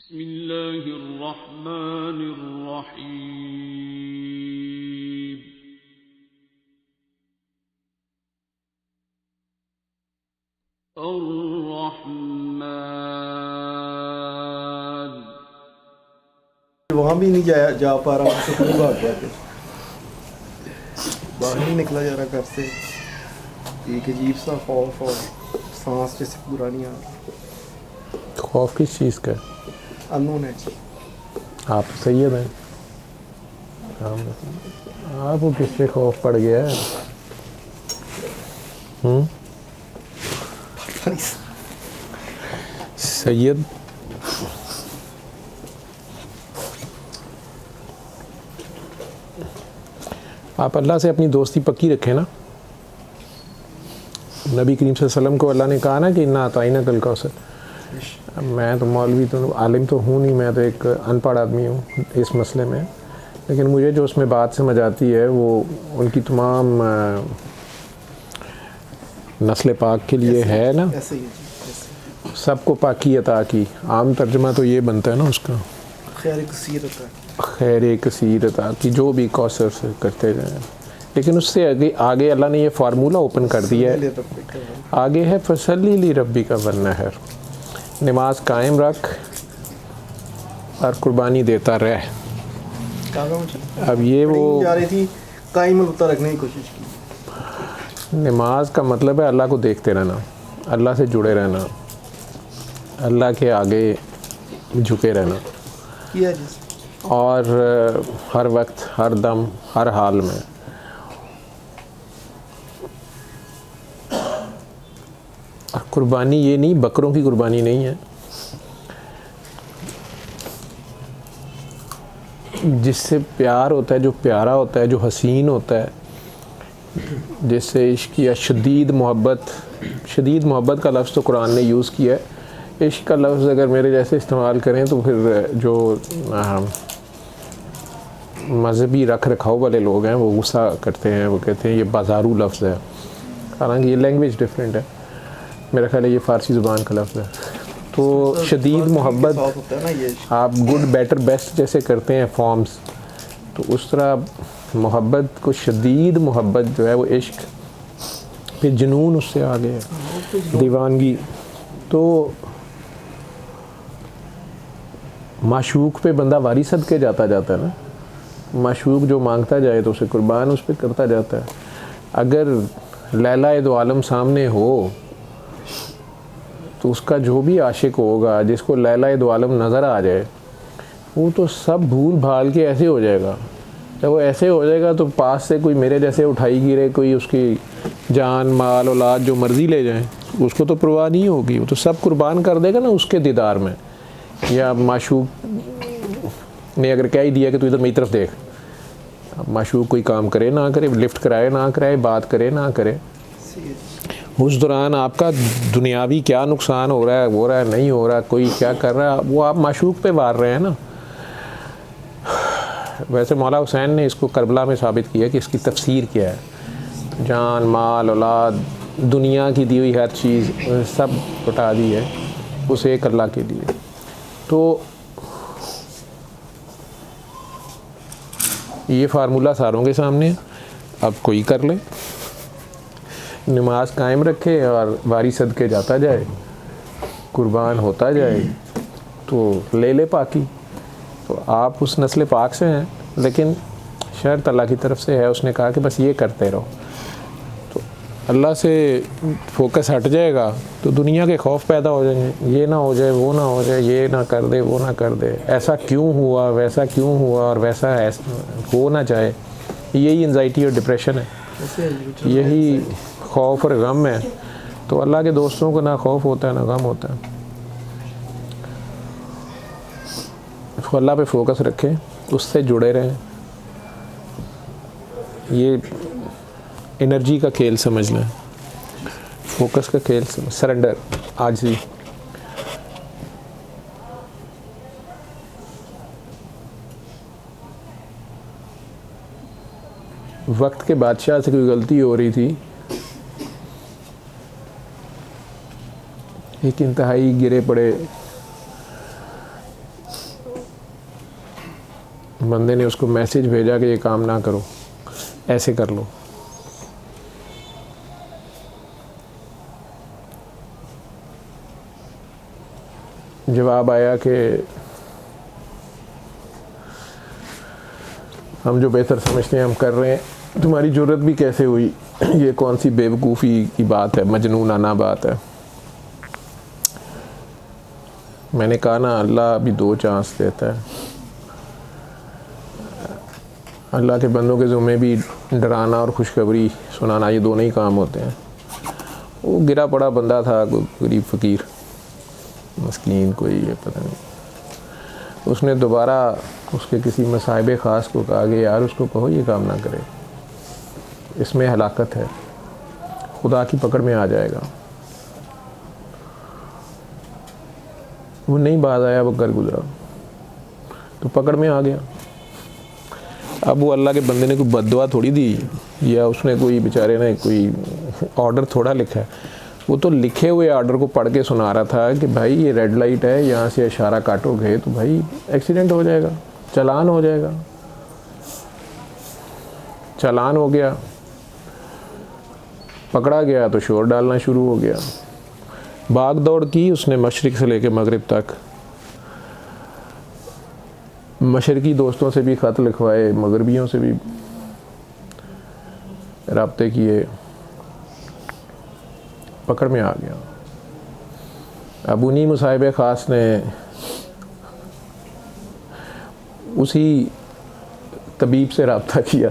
बिस्मिल्लाहिर्रहमानिर्रहीम। अर्रहमान। वहाँ भी नहीं जा पा रहा हूँ, तो कहीं भाग गया फिर बाहर नहीं निकला जा रहा घर से। एक अजीब सा खौफ और सांस जैसे पुरानी आ रही। खौफ किस चीज़ का? अननोन है। आप सैयद हैं, आपको किससे खौफ पड़ गया है? सैयद आप अल्लाह से अपनी दोस्ती पक्की रखें ना। नबी करीम सल्लल्लाहु अलैहि वसल्लम को अल्लाह ने कहा ना कि इन्ना अताइना कल कौसर। मैं तो मौलवी तो आलिम तो हूँ नहीं, मैं तो एक अनपढ़ आदमी हूँ इस मसले में, लेकिन मुझे जो उसमें बात समझ आती है वो उनकी तमाम नस्ल पाक के लिए है ना। ऐसे ही सबको पाकी अता की, आम तर्जमा तो ये बनता है ना उसका, खैर कसीर होता है। खैर कसीर अता की, जो भी कौसर से करते जाएं। लेकिन उससे आगे अल्लाह ने ये फार्मूला ओपन कर दिया है, आगे है फसली ली रब्बी का वन्नहर, नमाज कायम रख और कुर्बानी देता रह। अब ये वो जा रही थी कायम रखने की कोशिश की। नमाज का मतलब है अल्लाह को देखते रहना, अल्लाह से जुड़े रहना, अल्लाह के आगे झुके रहना किया और हर वक्त हर दम हर हाल में। और कुर्बानी ये नहीं, बकरों की कुर्बानी नहीं है, जिससे प्यार होता है, जो प्यारा होता है, जो हसीन होता है, जिससे इश्क या शदीद मोहब्बत का लफ्ज़ तो कुरान ने यूज़ किया है। इश्क का लफ्ज़ अगर मेरे जैसे इस्तेमाल करें तो फिर जो मजहबी रख रखाव वाले लोग हैं वो गुस्सा करते हैं, वो कहते हैं ये बाजारू लफ्ज़ है, हालांकि ये लैंग्वेज डिफरेंट है। मेरा ख्याल है ये फ़ारसी ज़ुबान का लफ्ज़ है। तो शदीद मोहब्बत आप गुड बेटर बेस्ट जैसे करते हैं फॉर्म्स, तो उस तरह मोहब्बत को शदीद मोहब्बत जो है वो इश्क, फिर जुनून उससे आगे है, दीवानगी। तो माशूक पे बंदा वारी सदके जाता है ना, माशूक जो मांगता जाए तो उसे कुर्बान उस पर करता जाता है। अगर लैला दो आलम सामने हो तो उसका जो भी आशिक होगा, जिसको लैला दो आलम नज़र आ जाए, वो तो सब भूल भाल के ऐसे हो जाएगा। जब वो ऐसे हो जाएगा तो पास से कोई मेरे जैसे उठाई गिरे, कोई उसकी जान माल औलाद जो मर्ज़ी ले जाए, उसको तो परवाह नहीं होगी, वो तो सब कुर्बान कर देगा ना उसके दीदार में। या माशूक ने अगर कह ही दिया कि तू इधर मेरी तरफ देख, अब माशूक कोई काम करे ना करे, लिफ्ट कराए ना कराए, बात करे ना करे, उस दौरान आपका दुनियावी क्या नुकसान हो रहा है नहीं हो रहा, कोई क्या कर रहा है, वो आप माशूक पे वार रहे हैं ना। वैसे मौला हुसैन ने इसको करबला में साबित किया कि इसकी तफसीर क्या है। जान माल औलाद दुनिया की दी हुई हर चीज़ सब लुटा दी है उस एक अल्लाह के लिए। तो ये फार्मूला सारों के सामने है, अब कोई कर ले, नमाज कायम रखे और वारी सदके जाता जाए, कुर्बान होता जाए, तो ले पाकी। तो आप उस नस्ल पाक से हैं, लेकिन शर्त अल्लाह की तरफ से है, उसने कहा कि बस ये करते रहो। तो अल्लाह से फोकस हट जाएगा तो दुनिया के खौफ पैदा हो जाएंगे, ये ना हो जाए, वो ना हो जाए, ये ना कर दे, वो ना कर दे, ऐसा क्यों हुआ, वैसा क्यों हुआ और वैसा हो ना जाए। यही एंजाइटी और डिप्रेशन है, यही खौफ और गम है। तो अल्लाह के दोस्तों को ना खौफ होता है ना गम होता है। तो अल्लाह पे फोकस रखें, उससे जुड़े रहें। ये एनर्जी का खेल समझ लें, फोकस का खेल समझ, सरेंडर, आजिज़ी। वक्त के बादशाह से कोई गलती हो रही थी, एक इंतहाई गिरे पड़े बंदे ने उसको मैसेज भेजा कि ये काम ना करो, ऐसे कर लो। जवाब आया कि हम जो बेहतर समझते हैं हम कर रहे हैं, तुम्हारी ज़रूरत भी कैसे हुई, ये कौन सी बेवकूफ़ी की बात है, मजनूनाना बात है। मैंने कहा ना, अल्लाह अभी 2 चांस देता है। अल्लाह के बंदों के ज़ुम्मे भी डराना और खुशखबरी सुनाना, ये दोनों ही काम होते हैं। वो गिरा पड़ा बंदा था, कोई गरीब फ़कीर मस्कीन, कोई ये पता नहीं। उसने दोबारा उसके किसी मसाइब ख़ास को कहा कि यार उसको कहो ये काम ना करे, इसमें हलाकत है, खुदा की पकड़ में आ जाएगा। वो नहीं बाज आया, वो घर गुजरा तो पकड़ में आ गया। अब वो अल्लाह के बंदे ने कोई बद्दुआ थोड़ी दी, या उसने कोई बेचारे ने कोई ऑर्डर थोड़ा लिखा है। वो तो लिखे हुए ऑर्डर को पढ़ के सुना रहा था कि भाई ये रेड लाइट है, यहाँ से इशारा काटोगे तो भाई एक्सीडेंट हो जाएगा, चालान हो जाएगा। चालान हो गया, पकड़ा गया तो शोर डालना शुरू हो गया। भाग दौड़ की उसने मशरिक़ से लेकर मगरिब तक, मशरकी दोस्तों से भी ख़त लिखवाए, मगरबियों से भी राब्ते किए, पकड़ में आ गया। अब उन्हीं मुसाहिब ख़ास ने उसी तबीब से रब्ता किया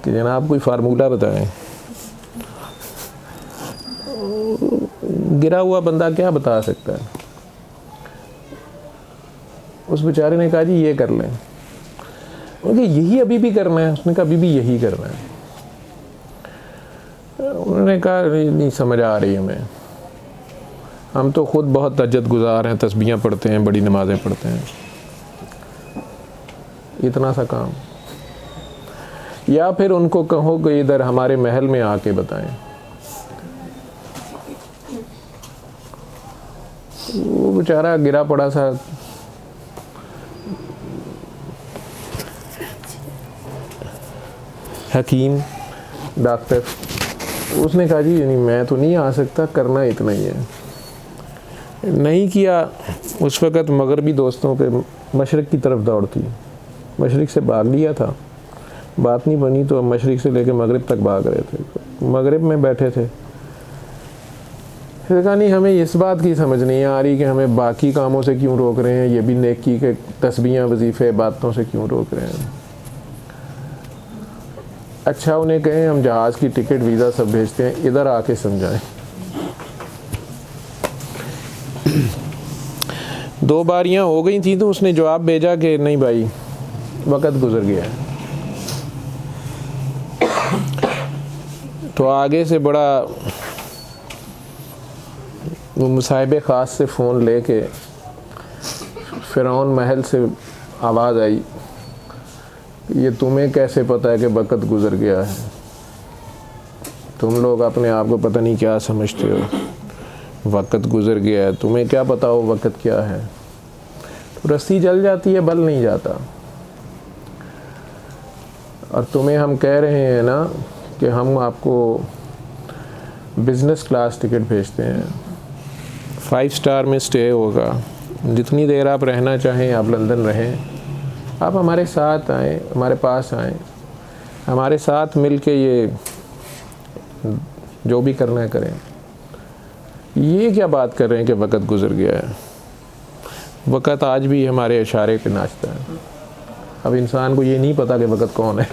कि जनाब कोई फार्मूला बताएं। गिरा हुआ बंदा क्या बता सकता है। उस बेचारे ने कहा जी ये कर लें। उनके यही अभी भी करना है? उसने कहा अभी भी यही करना है। उन्होंने कहा नहीं समझ आ रही हमें, हम तो ख़ुद बहुत तहज्जुद गुजार हैं, तस्बीहां पढ़ते हैं, बड़ी नमाज़ें पढ़ते हैं, इतना सा काम। या फिर उनको कहो कि इधर हमारे महल में आके बताएं। वो बेचारा गिरा पड़ा सा, हकीम डॉक्टर, उसने कहा जी नहीं मैं तो नहीं आ सकता, करना इतना ही है। नहीं किया। उस वक़्त मगरबी दोस्तों के मशरिक़ की तरफ दौड़ थी, मशरिक़ से भाग लिया था, बात नहीं बनी तो मशरिक़ से लेकर मगरिब तक भाग रहे थे। मगरिब में बैठे थे, फिर कहा नहीं हमें इस बात की समझ नहीं आ रही कि हमें बाकी कामों से क्यों रोक रहे हैं, ये भी नेकी के तस्बीहां वजीफ़े बातों से क्यों रोक रहे हैं। अच्छा उन्हें कहें हम जहाज़ की टिकट वीज़ा सब भेजते हैं, इधर आके समझाएं। 2 बारियां हो गई थी तो उसने जवाब भेजा कि नहीं भाई वक़्त गुज़र गया है। तो आगे से बड़ा वो मुसाहिब ख़ास से फ़ोन लेके फ़िरौन महल से आवाज़ आई, ये तुम्हें कैसे पता है कि वक़्त गुज़र गया है? तुम लोग अपने आप को पता नहीं क्या समझते हो, वक़्त गुज़र गया है, तुम्हें क्या पता हो वक़्त क्या है? तो रस्सी जल जाती है, बल नहीं जाता। और तुम्हें हम कह रहे हैं ना कि हम आपको बिज़नेस क्लास टिकट भेजते हैं, 5 स्टार में स्टे होगा, जितनी देर आप रहना चाहें आप लंदन रहें, आप हमारे साथ आएँ, हमारे पास आएँ, हमारे साथ मिल के ये जो भी करना है करें। ये क्या बात कर रहे हैं कि वक़्त गुज़र गया है? वक़्त आज भी हमारे इशारे पे नाचता है। अब इंसान को ये नहीं पता कि वक़्त कौन है।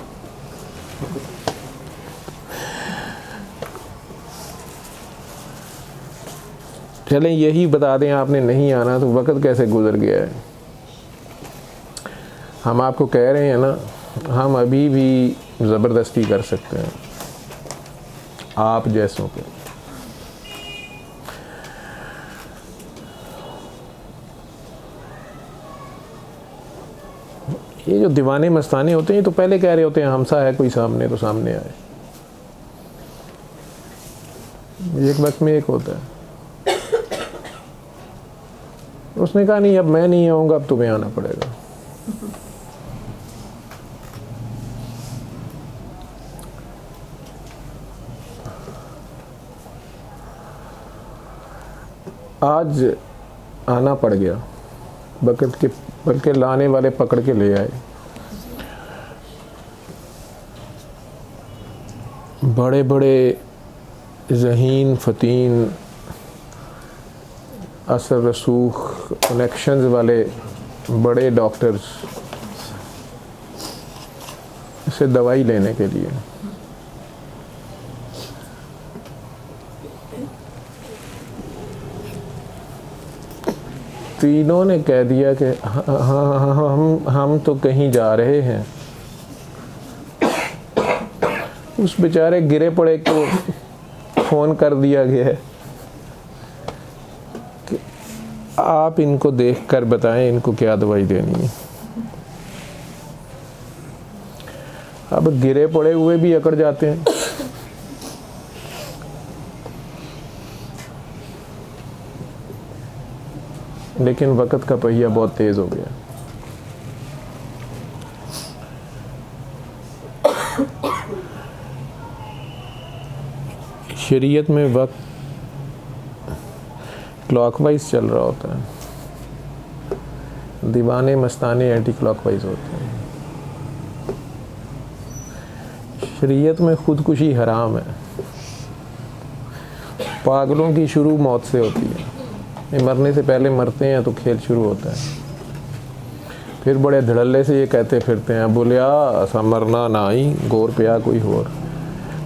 चलें यही बता दें आपने नहीं आना तो वक़्त कैसे गुज़र गया है। हम आपको कह रहे हैं ना, हम अभी भी ज़बरदस्ती कर सकते हैं आप जैसों पे। ये जो दीवाने मस्ताने होते हैं ये तो पहले कह रहे होते हैं हमसा है कोई सामने तो सामने आए। एक वक्त में एक होता है। उसने कहा नहीं अब मैं नहीं आऊँगा, अब तुम्हें आना पड़ेगा। आज आना पड़ गया, बल्कि लाने वाले पकड़ के ले आए। बड़े बड़े ज़हीन फ़तीन असर रसूख कनेक्शंस वाले बड़े डॉक्टर्स से दवाई लेने के लिए। तीनों ने कह दिया कि हम तो कहीं जा रहे हैं। उस बेचारे गिरे पड़े को फ़ोन कर दिया गया है कि आप इनको देखकर बताएं इनको क्या दवाई देनी है। अब गिरे पड़े हुए भी अकड़ जाते हैं। लेकिन वक़्त का पहिया बहुत तेज़ हो गया। शरीयत में वक्त क्लॉकवाइज चल रहा होता है, दीवाने मस्ताने एंटी क्लॉकवाइज होते हैं। शरीयत में खुदकुशी हराम है। पागलों की शुरू मौत से होती है। ये मरने से पहले मरते हैं तो खेल शुरू होता है। फिर बड़े धड़ल्ले से ये कहते फिरते हैं, बोलिया असा मरना ना ही गौर पे आ कोई और।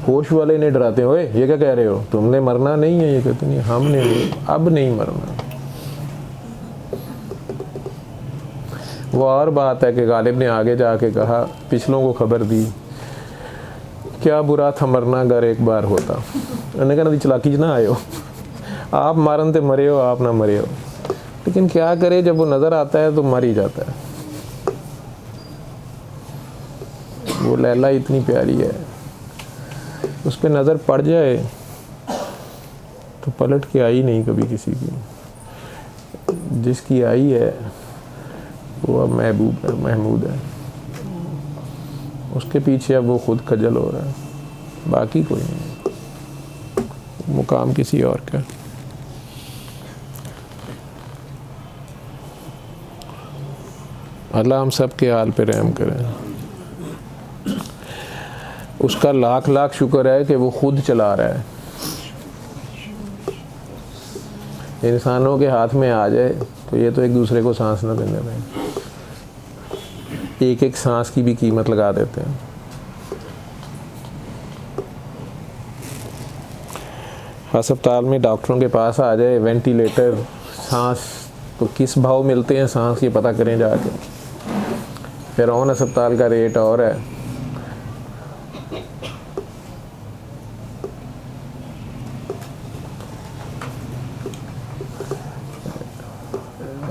होश वाले ने डराते हैं, ओए ये क्या कह रहे हो, तुमने मरना नहीं है। ये कहते नहीं, हमने अब नहीं मरना। वो और बात है कि गालिब ने आगे जाके कहा, पिछलों को खबर दी, क्या बुरा था मरना अगर एक बार होता। उन्होंने कहा चलाकी च ना आयो, आप मारन ते मरे हो, आप ना मरे हो। लेकिन क्या करे, जब वो नज़र आता है तो मर ही जाता है। वो लैला इतनी प्यारी है, उस पर नज़र पड़ जाए तो पलट के आई नहीं कभी किसी की। जिसकी आई है वो अब महमूद है। उसके पीछे अब वो खुद खजल हो रहा है, बाकी कोई नहीं। मुकाम किसी और का। अल्लाह हम सब के हाल पे रहम करें। उसका लाख लाख शुक्र है कि वो खुद चला रहा है। इंसानों के हाथ में आ जाए तो ये तो एक दूसरे को सांस न देने में एक एक सांस की भी कीमत लगा देते हैं। अस्पताल में डॉक्टरों के पास आ जाए वेंटिलेटर, सांस तो किस भाव मिलते हैं सांस, ये पता करें जाके। फिर ऑन अस्पताल का रेट और है।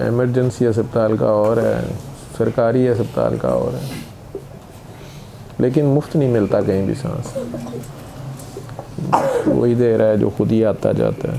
इमरजेंसी अस्पताल का और है, सरकारी अस्पताल का और है। लेकिन मुफ्त नहीं मिलता कहीं भी सांस। वही दे रहा है जो खुद ही आता जाता है।